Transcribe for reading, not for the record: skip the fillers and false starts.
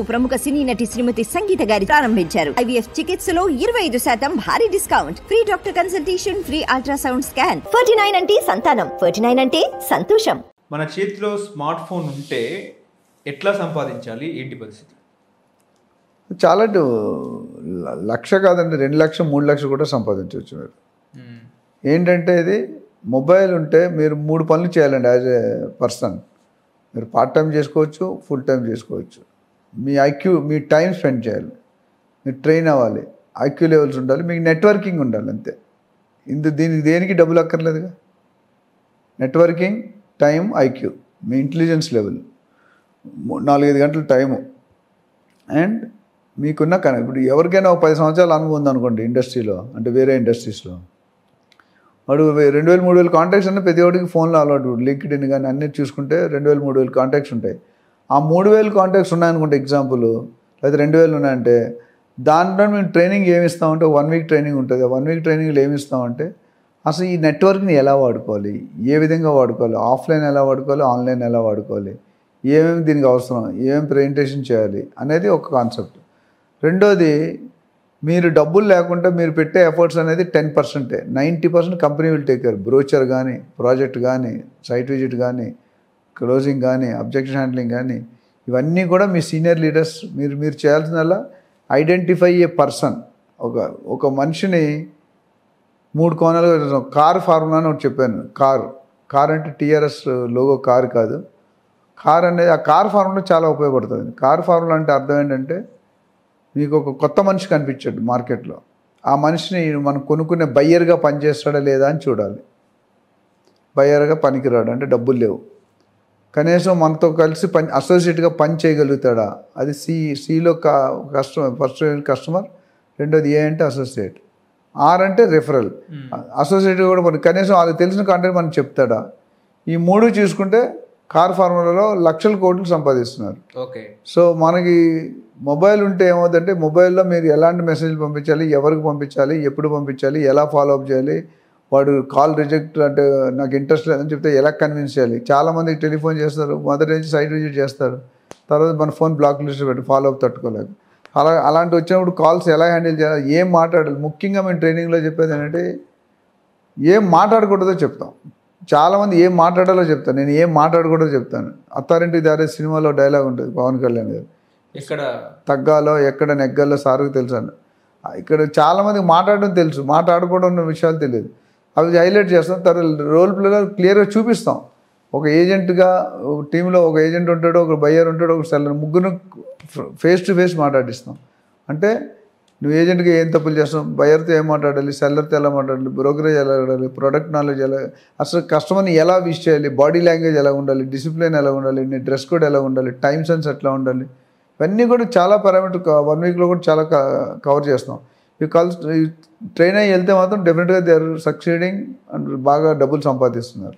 ప్రముఖ సినీ నటి శ్రీమతి సంగీత గారి ప్రారంభించారు. IVF చికిత్సలో 25% భారీ discount, free doctor consultation, free ultrasound scan. 49 అంటే సంతానం, 49 అంటే సంతోషం. మన చేతిలో స్మార్ట్ ఫోన్ ఉంటే ఎట్లా సంపాదించాలి, ఏంటి పరిస్థితి? చాలా లక్ష కాదండి, 2 లక్షలు 3 లక్షలు కూడా సంపాదించవచ్చు మీరు. ఏంటంటే ఇది మొబైల్ ఉంటే మీరు 3 పనులు చేయాలండి. యాజ్ ఏ పర్సన్ మీరు పార్ట్ టైం చేసుకోవచ్చు, ఫుల్ టైం చేసుకోవచ్చు. మీ ఐక్యూ, మీ టైం స్పెండ్ చేయాలి, మీరు ట్రైన్ అవ్వాలి, ఐక్యూ లెవెల్స్ ఉండాలి, మీకు నెట్వర్కింగ్ ఉండాలి, అంతే. దీనికి దేనికి డబ్బులు అక్కర్లేదుగా. నెట్వర్కింగ్, టైం, ఐక్యూ, మీ ఇంటెలిజెన్స్ లెవెల్, 4-5 గంటల టైము, అండ్ మీకున్న ఇప్పుడు ఎవరికైనా ఒక 10 సంవత్సరాల అనుభవం ఉందనుకోండి ఇండస్ట్రీలో, అంటే వేరే ఇండస్ట్రీస్లో, వాడు 2000-3000 కాంటాక్ట్స్ అన్నీ ప్రతి ఒక్కడికి ఫోన్లో అలవాటు. లింక్డ్ఇన్ కానీ అన్నీ చూసుకుంటే 2000-3000 కాంటాక్ట్స్ ఉంటాయి. ఆ 3000 కాంటాక్ట్స్ ఉన్నాయనుకుంటే ఎగ్జాంపుల్, లేదా 2000 ఉన్నాయంటే దాంట్లో మేము ట్రైనింగ్ ఏమి ఇస్తామంటే 1 వీక్ ట్రైనింగ్ ఉంటుంది. 1 వీక్ ట్రైనింగ్లో ఏమి ఇస్తామంటే అసలు ఈ నెట్వర్క్ని ఎలా వాడుకోవాలి, ఏ విధంగా వాడుకోవాలి, ఆఫ్లైన్ ఎలా వాడుకోవాలి, ఆన్లైన్ ఎలా వాడుకోవాలి, ఏమేమి దీనికి అవసరం, ఏమేమి ప్రెజెంటేషన్ చేయాలి అనేది ఒక కాన్సెప్ట్. రెండోది, మీరు డబ్బులు లేకుండా మీరు పెట్టే ఎఫర్ట్స్ అనేది 10%. 90% company will take care. Brochure కానీ, ప్రాజెక్ట్ కానీ, సైట్ విజిట్ కానీ, క్లోజింగ్ కానీ, అబ్జెక్షన్ హ్యాండ్లింగ్ కానీ, ఇవన్నీ కూడా మీ సీనియర్ లీడర్స్ మీరు చేయాల్సిందల్లా ఐడెంటిఫై ఏ పర్సన్. ఒక మనిషిని 3 కోణాలు. కార్ ఫార్ములా అని ఒకటి చెప్పాను. కార్ అంటే TRS లోగో కార్ కాదు. కార్ అనేది, ఆ కార్ ఫార్ములా చాలా ఉపయోగపడుతుంది. కార్ ఫార్ములా అంటే అర్థం ఏంటంటే మీకు ఒక కొత్త మనిషి కనిపించాడు మార్కెట్లో, ఆ మనిషిని మనం కొనుక్కునే బయ్యర్గా పనిచేస్తాడా లేదా అని చూడాలి. బయ్యర్గా పనికిరాడు అంటే డబ్బులు లేవు, కనీసం మనతో కలిసి అసోసియేట్గా పని చేయగలుగుతాడా, అది సిలో కస్టమర్, ఫస్ట్ కస్టమర్, రెండోది ఏ అంటే అసోసియేట్, ఆర్ అంటే రెఫరల్. అసోసియేట్ కూడా మనం కనీసం వాళ్ళకి తెలిసిన కంటెంట్ మనం చెప్తాడా. ఈ 3 చూసుకుంటే కార్ ఫార్ములాలో లక్షల కోట్లు సంపాదిస్తున్నారు. ఓకే. సో మనకి మొబైల్ ఉంటే ఏమవుతుందంటే మొబైల్లో మీరు ఎలాంటి మెసేజ్లు పంపించాలి, ఎవరికి పంపించాలి, ఎప్పుడు పంపించాలి, ఎలా ఫాలో అప్ చేయాలి, వాడు కాల్ రిజెక్ట్ అంటే నాకు ఇంట్రెస్ట్ లేదని చెప్తే ఎలా కన్విన్స్ చేయాలి. చాలామందికి టెలిఫోన్ చేస్తారు, మొదటి నుంచి సైట్ విజిట్ చేస్తారు, తర్వాత మన ఫోన్ బ్లాక్ లిస్ట్ పెట్టి ఫాలో అప్ తట్టుకోలేక అలాంటి వచ్చినప్పుడు కాల్స్ ఎలా హ్యాండిల్ చేయాలి, ఏం మాట్లాడాలి. ముఖ్యంగా మేము ట్రైనింగ్లో చెప్పేది ఏంటంటే ఏం మాట్లాడకూడదో చెప్తాం. చాలామంది ఏం మాట్లాడాలో చెప్తాను, నేను ఏం మాట్లాడకూడదో చెప్తాను. అత్తారింటికి దారే సినిమాలో డైలాగ్ ఉంటుంది పవన్ కళ్యాణ్ గారు, ఎక్కడ తగ్గాలో ఎక్కడ నెగ్గాలో సార్కు తెలుసాను. ఇక్కడ చాలామందికి మాట్లాడడం తెలుసు, మాట్లాడుకోవడం విషయాలు తెలియదు. అవి హైలైట్ చేస్తాం, తర్వాత రోల్ ప్లేలో క్లియర్గా చూపిస్తాం. ఒక ఏజెంట్గా టీంలో ఒక ఏజెంట్ ఉంటాడు, ఒక బయ్యర్ ఉంటాడు, ఒక సెల్లర్, ముగ్గురు ఫేస్ టు ఫేస్ మాట్లాడిస్తాం. అంటే నువ్వు ఏజెంట్గా ఏం తప్పులు చేస్తావు, బయర్తో ఏం మాట్లాడాలి, సెల్లర్తో ఎలా మాట్లాడాలి, బ్రోకరేజ్ ఎలా ఉండాలి, ప్రొడక్ట్ నాలెడ్జ్ ఎలా, అసలు కస్టమర్ని ఎలా విష్ చేయాలి, బాడీ లాంగ్వేజ్ ఎలా ఉండాలి, డిసిప్లిన్ ఎలా ఉండాలి, నీ డ్రెస్ కోడ్ ఎలా ఉండాలి, టైం సెన్స్ ఎట్లా ఉండాలి, ఇవన్నీ కూడా చాలా పారామీటర్ 1 వీక్లో కూడా చాలా కవర్ చేస్తాం. ఇవి ట్రైన్ అయ్యి వెళ్తే మాత్రం డెఫినెట్గా దే ఆర్ సక్సీడింగ్ అండ్ బాగా డబ్బులు సంపాదిస్తున్నారు.